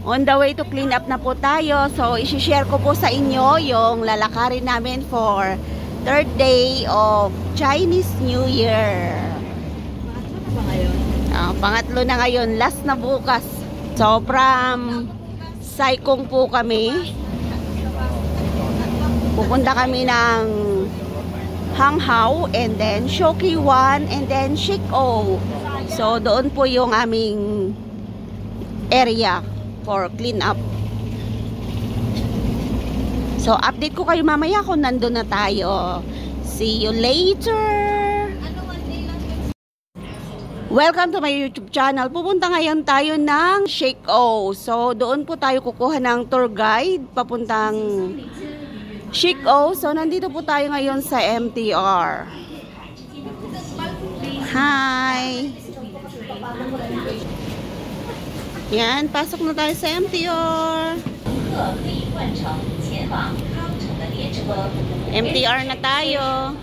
On the way to clean up na po tayo. So, isi-share ko po sa inyo yung lalakarin namin for third day of Chinese New Year. Pangatlo na ngayon. Last na bukas. So, from Saikong po kami. Pupunta kami ng Hanghao and then Shokiwan and then Shik-O. So, doon po yung aming area for clean up. So, update ko kayo mamaya kung nandun na tayo. See you later! Welcome to my YouTube channel. Pupunta ngayon tayo ng Shik-O. So, doon po tayo kukuha ng tour guide papuntang Shik-O. So, nandito po tayo ngayon sa MTR. Hi! Yan, pasok na tayo sa MTR. MTR na tayo.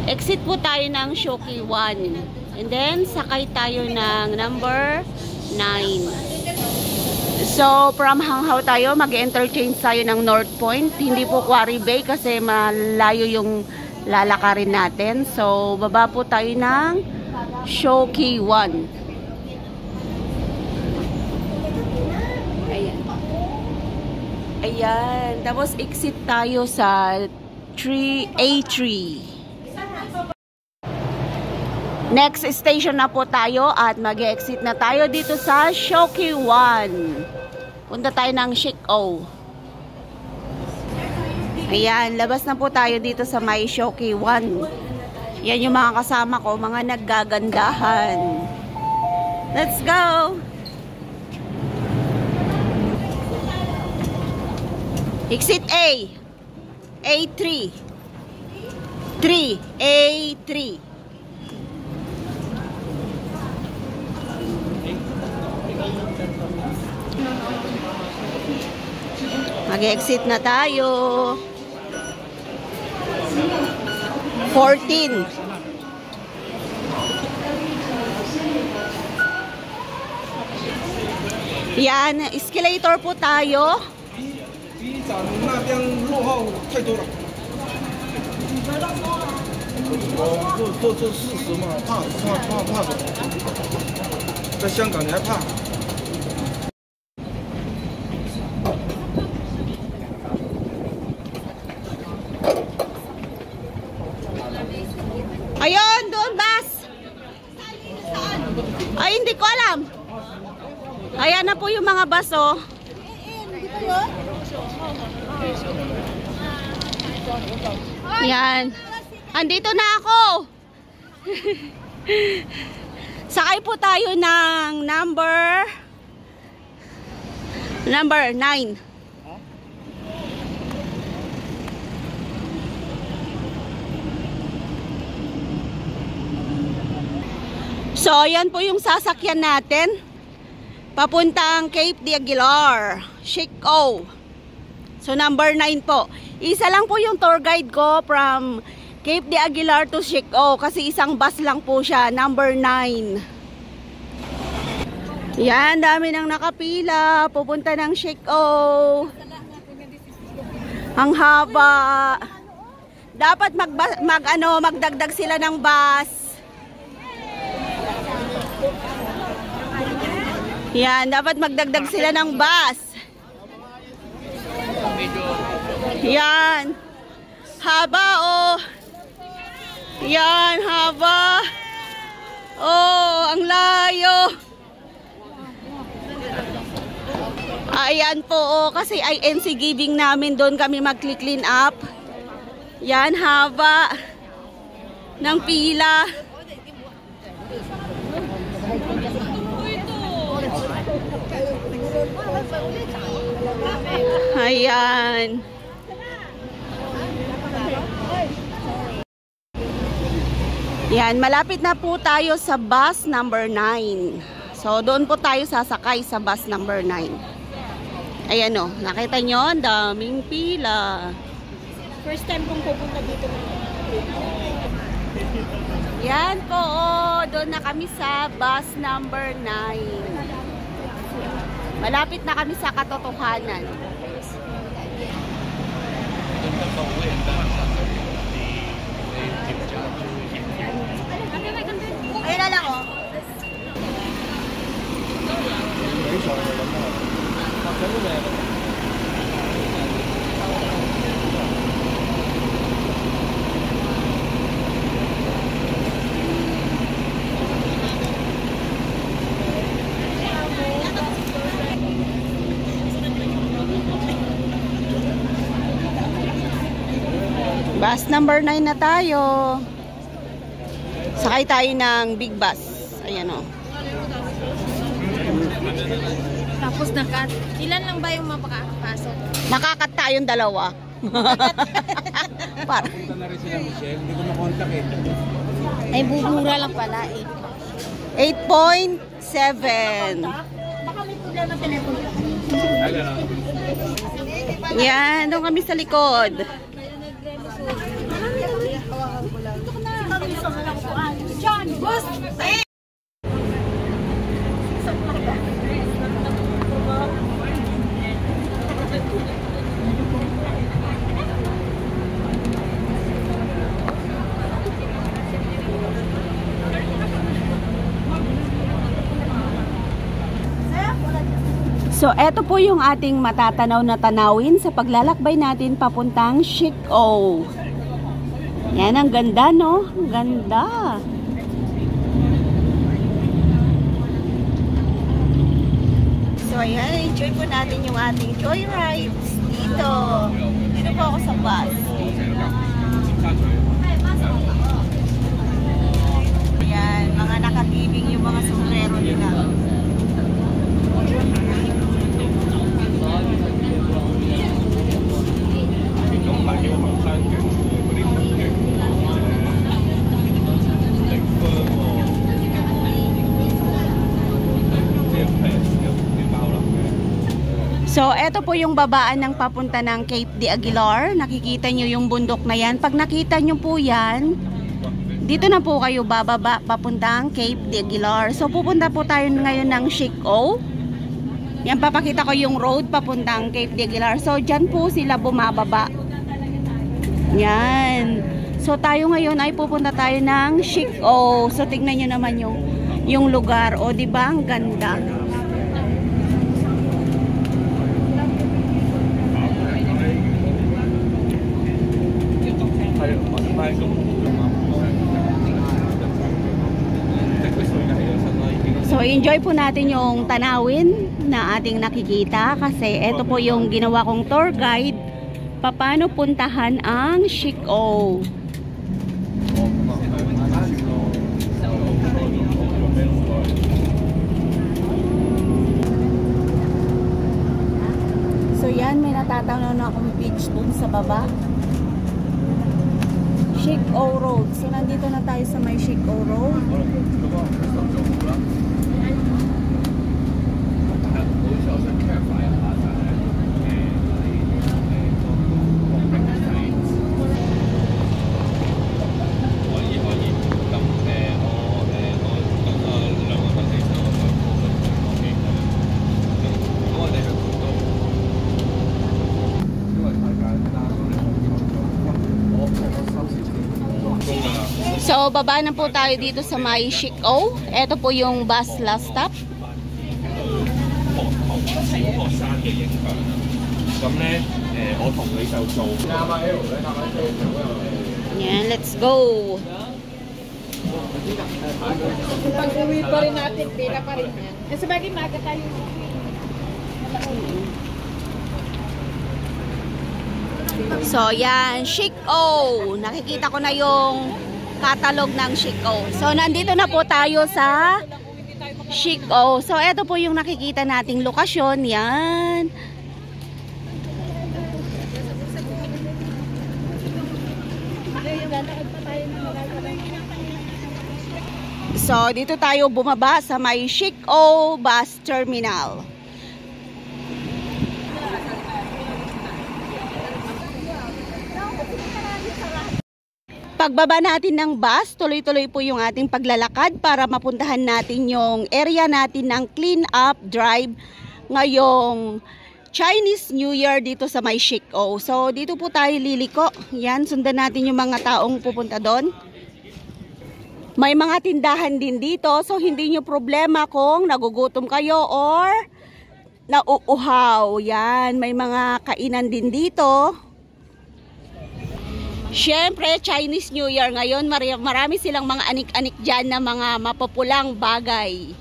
Exit po tayo ng Shokiwan. And then, sakay tayo ng number 9. So, from Hanghao tayo, mag-interchange tayo ng North Point. Hindi po Quarry Bay kasi malayo yung lalakarin natin. So, baba po tayo ng Shokiwan. Ayan. Tapos exit tayo sa A3. Next station na po tayo at mag-exit na tayo dito sa Shokiwan. Punta tayo ng Shik-O. Ayan. Labas na po tayo dito sa may Shokiwan. Yan yung mga kasama ko, mga naggagandahan. Let's go! Exit A. A3. 3. A3. Mag-exit na tayo. 14. Yan, escalator po tayo. 比咱们那边落后太多了。这事实嘛，怕的。在香港你还怕？ Ayun, doon bus. Ay, hindi ko alam. Ayan na po yung mga bus, oh. Yan. Andito na ako. Sakay po tayo ng number 9. So, yan po yung sasakyan natin. Papuntang Cape de Aguilar, Shik-O. So, number 9 po. Isa lang po yung tour guide ko from Cape de Aguilar to Shik-O. Kasi isang bus lang po siya, number 9. Yan, dami nang nakapila. Pupunta ng Shik-O. Ang haba. Dapat magdagdag sila ng bus. Yan, dapat magdagdag sila ng bus. Yan. Haba, oh. Yan, haba. Oh, ang layo. Ayan po, oh. Kasi INC giving namin doon kami mag-clean up. Yan, haba ng pila. Ayan. Yan, malapit na po tayo sa bus number 9. So, doon po tayo sasakay sa bus number 9. Ayan o, nakita nyo, ang daming pila. First time kong pupunta dito. Yan po, oh, doon na kami sa bus number 9. Malapit na kami sa katotohanan. Ayun na lang, oh. Bus number 9 na tayo. Sakay tayo ng big bus. Ayan, o. Tapos ilan lang ba yung mapakapasok? Makakat tayong dalawa. Para. Punta na rin sila, Michelle. Hindi ko makontak eh. Ay, bubura lang pala eh. 8.7. Baka may pula na telepono. Yan, doon kami sa likod. John, boss! So, eto po yung ating matatanaw na tanawin sa paglalakbay natin papuntang Shik-O. Yan, ang ganda, no? Ang ganda. So, ayan, enjoy po natin yung ating joyrides dito. Dito po ako sa bus. Ayan, mga nakatibing yung mga sombrero nila. So, eto po yung babaan ng papunta ng Cape de Aguilar. Nakikita nyo yung bundok na yan. Pag nakita nyo po yan, dito na po kayo bababa papuntang Cape de Aguilar. So, pupunta po tayo ngayon ng Shik-O. Yan, papakita ko yung road papuntang Cape de Aguilar. So, dyan po sila bumababa. Yan. So, tayo ngayon ay pupunta tayo ng Shik-O. So, tignan nyo naman yung lugar. O, diba? Ang ganda. So, enjoy po natin yung tanawin na ating nakikita kasi ito po yung ginawa kong tour guide paano puntahan ang Shik-O. So, yan, may natatanaw na akong beach dun sa baba. Shik-O Road. So, nandito na tayo sa may Shik-O Road. So, baba na po tayo dito sa may Shik-O. Ito po yung bus last stop. Yan, let's go. Pag-uwi pa rin natin, pila pa rin yan. Eh, sabagay, maga tayo. So, yan, Shik-O. Nakikita ko na yung catalog ng Shik-O. So, nandito na po tayo sa Shik-O. So, eto po yung nakikita nating lokasyon. Yan. So, dito tayo bumaba sa may Shik-O Bus Terminal. pagbaba natin ng bus, tuloy-tuloy po yung ating paglalakad para mapuntahan natin yung area natin ng clean up drive ngayong Chinese New Year dito sa May Shik-O. So dito po tayo liliko. Yan, sundan natin yung mga taong pupunta doon. May mga tindahan din dito, so hindi nyo problema kung nagugutom kayo or nauuhaw. Yan, may mga kainan din dito. Siyempre, Chinese New Year ngayon, marami silang mga anik-anik dyan na mga mapopulang bagay.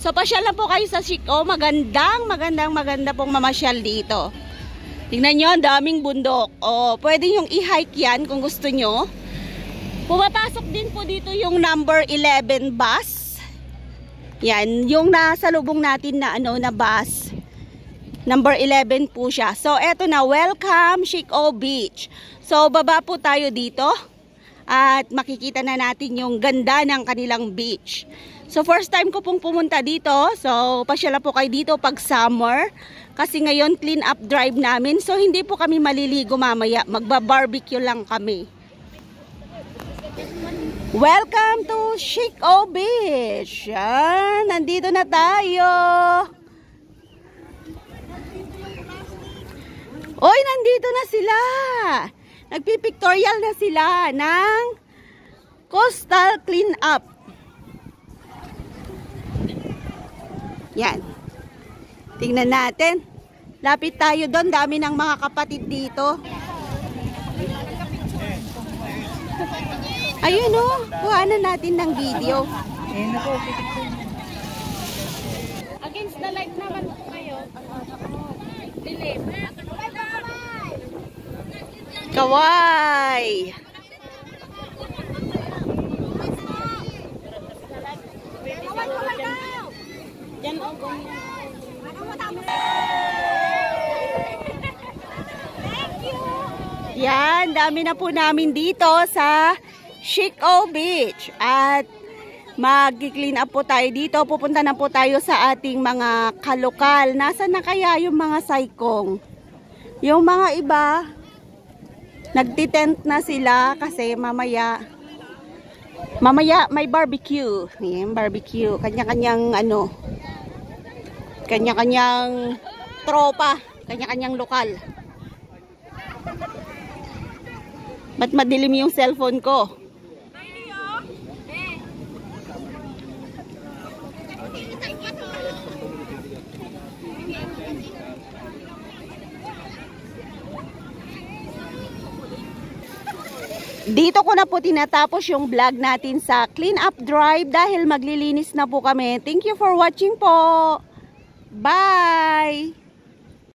So, pasyal lang po kayo sa Shik-O. Maganda pong mamasyal dito. Tingnan nyo, ang daming bundok. O, pwede yung i-hike yan kung gusto nyo. Pumapasok din po dito yung number 11 bus. Yan, yung nasa lubong natin na na bus. Number 11 po siya. So, eto na, welcome Shik-O Beach. So, baba po tayo dito at makikita na natin yung ganda ng kanilang beach. So, first time ko pong pumunta dito. So, pasyala po kayo dito pag summer. Kasi ngayon, clean up drive namin. So, hindi po kami maliligo mamaya. Magba-barbecue lang kami. Welcome to Shik-O Beach. Yan, nandito na tayo. Oy, nandito na sila. Nagpipictorial na sila ng coastal clean up. Yan. Tingnan natin. Lapit tayo doon. Dami ng mga kapatid dito. Ayun o. Kuhanan natin ng video. Against the light naman po kayo. Dilim. Kaway! Yan, dami na po namin dito sa Shik-O Beach. At mag-clean up po tayo dito. Pupunta na po tayo sa ating mga kalokal. Nasaan na kaya yung mga saikong? Yung mga iba, nagtitent na sila kasi mamaya may barbecue. Ayan, barbecue. Kanya-kanyang kanya-kanyang tropa, kanya-kanyang lokal. Ba't madilim yung cellphone ko? Dito ko na po tinatapos yung vlog natin sa clean up drive dahil maglilinis na po kami. Thank you for watching po. Bye!